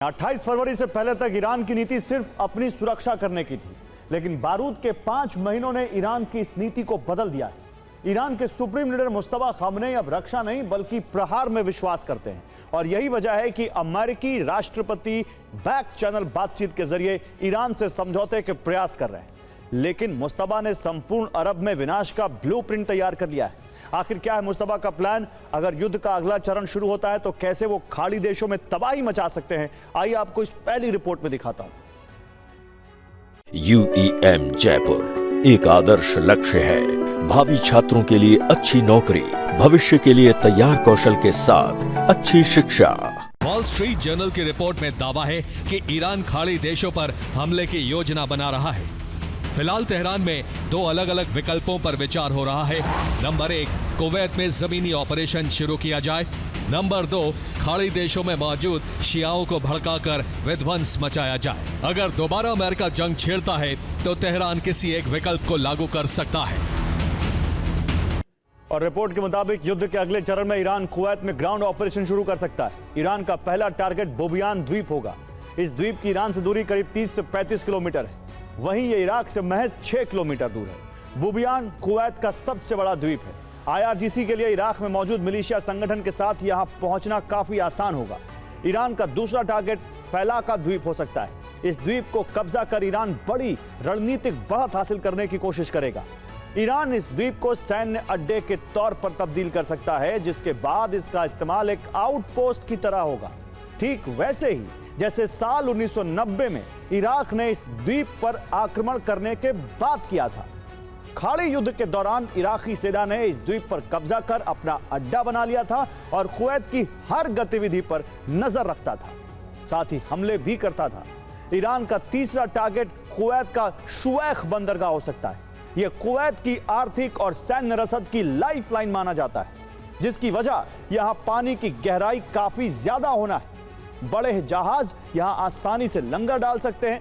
28 फरवरी से पहले तक ईरान की नीति सिर्फ अपनी सुरक्षा करने की थी, लेकिन बारूद के 5 महीनों ने ईरान की इस नीति को बदल दिया है। ईरान के सुप्रीम लीडर मुस्तफा खामनेई अब रक्षा नहीं बल्कि प्रहार में विश्वास करते हैं और यही वजह है कि अमेरिकी राष्ट्रपति बैक चैनल बातचीत के जरिए ईरान से समझौते के प्रयास कर रहे हैं। लेकिन मुस्तफा ने संपूर्ण अरब में विनाश का ब्लूप्रिंट तैयार कर लिया है। आखिर क्या है मुस्तफा का प्लान? अगर युद्ध का अगला चरण शुरू होता है तो कैसे वो खाड़ी देशों में तबाही मचा सकते हैं? आइए आपको इस पहली रिपोर्ट में दिखाता हूं। UEM जयपुर एक आदर्श लक्ष्य है। भावी छात्रों के लिए अच्छी नौकरी, भविष्य के लिए तैयार कौशल के साथ अच्छी शिक्षा। वॉल स्ट्रीट जर्नल की रिपोर्ट में दावा है कि ईरान खाड़ी देशों पर हमले की योजना बना रहा है। फिलहाल तेहरान में 2 अलग अलग विकल्पों पर विचार हो रहा है। नंबर 1, कुवैत में जमीनी ऑपरेशन शुरू किया जाए। नंबर 2, खाड़ी देशों में मौजूद शियाओं को भड़काकर विध्वंस मचाया जाए। अगर दोबारा अमेरिका जंग छेड़ता है तो तेहरान किसी एक विकल्प को लागू कर सकता है। और रिपोर्ट के मुताबिक युद्ध के अगले चरण में ईरान कुवैत में ग्राउंड ऑपरेशन शुरू कर सकता है। ईरान का पहला टारगेट बुबियान द्वीप होगा। इस द्वीप की ईरान से दूरी करीब 30 से 35 किलोमीटर है। वहीं ये इराक से महज 6 किलोमीटर दूर है। बुबियान कुवैत का सबसे बड़ा द्वीप है। IRGC के लिए इराक में मौजूद मिलिशिया संगठन के साथ यहां पहुंचना काफी आसान होगा। ईरान का दूसरा टारगेट फैला का द्वीप हो सकता है। इस द्वीप को कब्जा कर ईरान बड़ी रणनीतिक बढ़त हासिल करने की कोशिश करेगा। ईरान इस द्वीप को सैन्य अड्डे के तौर पर तब्दील कर सकता है, जिसके बाद इसका इस्तेमाल एक आउटपोस्ट की तरह होगा। ठीक वैसे ही जैसे साल 1990 में इराक ने इस द्वीप पर आक्रमण करने के बाद किया था। खाड़ी युद्ध के दौरान इराकी सेना ने इस द्वीप पर कब्जा कर अपना अड्डा बना लिया था और कुवैत की हर गतिविधि पर नजर रखता था, साथ ही हमले भी करता था। ईरान का तीसरा टारगेट कुवैत का शुवैख बंदरगाह हो सकता है। यह कुवैत की आर्थिक और सैन्य रसद की लाइफलाइन माना जाता है, जिसकी वजह यहां पानी की गहराई काफी ज्यादा होना है। बड़े जहाज यहां आसानी से लंगर डाल सकते हैं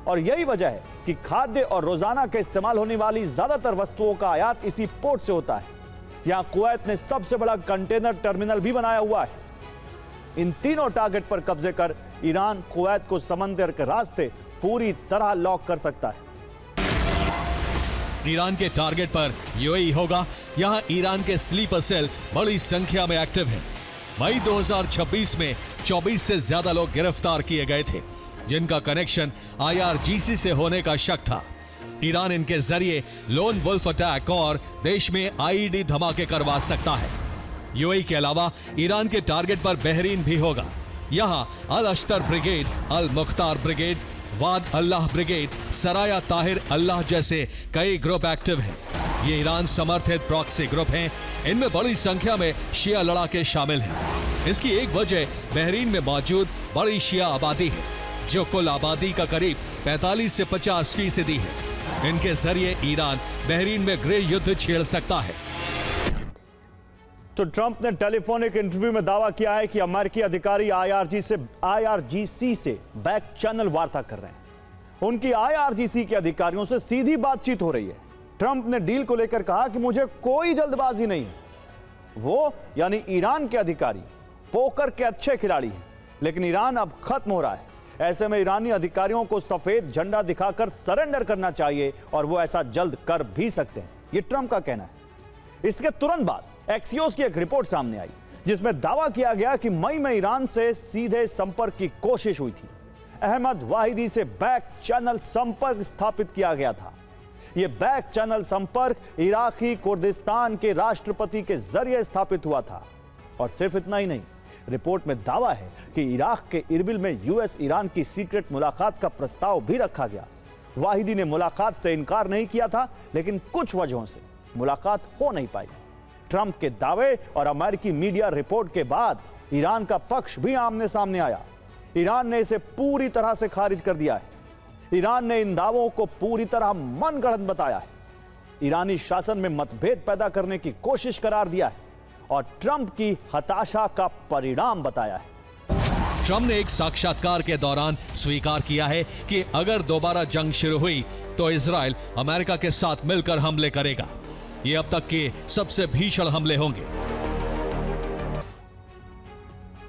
और यही वजह है कि खाद्य और रोजाना के इस्तेमाल होने वाली ज्यादातर वस्तुओं का आयात इसी पोर्ट से होता है। यहां कुवैत ने सबसे बड़ा कंटेनर टर्मिनल भी बनाया हुआ है। इन तीनों टारगेट पर कब्जे कर ईरान कुवैत को समंदर के रास्ते पूरी तरह लॉक कर सकता है। ईरान के टारगेट पर UAE होगा। यहां ईरान के स्लीपर सेल बड़ी संख्या में एक्टिव हैं। मई 2026 में 24 से ज्यादा लोग गिरफ्तार किए गए थे, जिनका कनेक्शन IRGC से होने का शक था। ईरान इनके जरिए लोन वुल्फ अटैक और देश में IED धमाके करवा सकता है। UAE के अलावा ईरान के टारगेट पर बहरीन भी होगा। यहां अल अश्तर ब्रिगेड, अल मुख्तार ब्रिगेड, वाद अल्लाह ब्रिगेड, सराया ताहिर अल्लाह जैसे कई ग्रुप एक्टिव हैं। ये ईरान समर्थित प्रॉक्सी ग्रुप हैं। इनमें बड़ी संख्या में शिया लड़ाके शामिल हैं। इसकी एक वजह बहरीन में मौजूद बड़ी शिया आबादी है, जो कुल आबादी का करीब 45 से 50% है। इनके जरिए ईरान बहरीन में गृह युद्ध छेड़ सकता है। तो ट्रंप ने टेलीफोनिक इंटरव्यू में दावा किया है कि अमेरिकी अधिकारी IRGC से बैक चैनल वार्ता कर रहे हैं। उनकी IRGC के अधिकारियों से सीधी बातचीत हो रही है। ट्रंप ने डील को लेकर कहा कि मुझे कोई जल्दबाजी नहीं है। वो यानी ईरान के अधिकारी पोकर के अच्छे खिलाड़ी हैं, लेकिन ईरान अब खत्म हो रहा है। ऐसे में ईरानी अधिकारियों को सफेद झंडा दिखाकर सरेंडर करना चाहिए और वो ऐसा जल्द कर भी सकते हैं, ये ट्रंप का कहना है। इसके तुरंत बाद एक्सियोस की एक रिपोर्ट सामने आई, जिसमें दावा किया गया कि मई में ईरान से सीधे संपर्क की कोशिश हुई थी। अहमद वाहिदी से बैक चैनल संपर्क स्थापित किया गया था। यह बैक चैनल संपर्क इराकी कुर्दिस्तान के राष्ट्रपति के जरिए स्थापित हुआ था। और सिर्फ इतना ही नहीं, रिपोर्ट में दावा है कि इराक के इरबिल में US ईरान की सीक्रेट मुलाकात का प्रस्ताव भी रखा गया। वाहिदी ने मुलाकात से इनकार नहीं किया था, लेकिन कुछ वजहों से मुलाकात हो नहीं पाई। ट्रंप के दावे और अमेरिकी मीडिया रिपोर्ट के बाद ईरान का पक्ष भी आमने सामने आया। ईरान ने इसे पूरी तरह से खारिज कर दिया है। ईरान ने इन दावों को पूरी तरह मनगढ़ंत बताया है, ईरानी शासन में मतभेद पैदा करने की कोशिश करार दिया है और ट्रंप की हताशा का परिणाम बताया है। ट्रंप ने एक साक्षात्कार के दौरान स्वीकार किया है कि अगर दोबारा जंग शुरू हुई तो इजराइल अमेरिका के साथ मिलकर हमले करेगा। ये अब तक के सबसे भीषण हमले होंगे।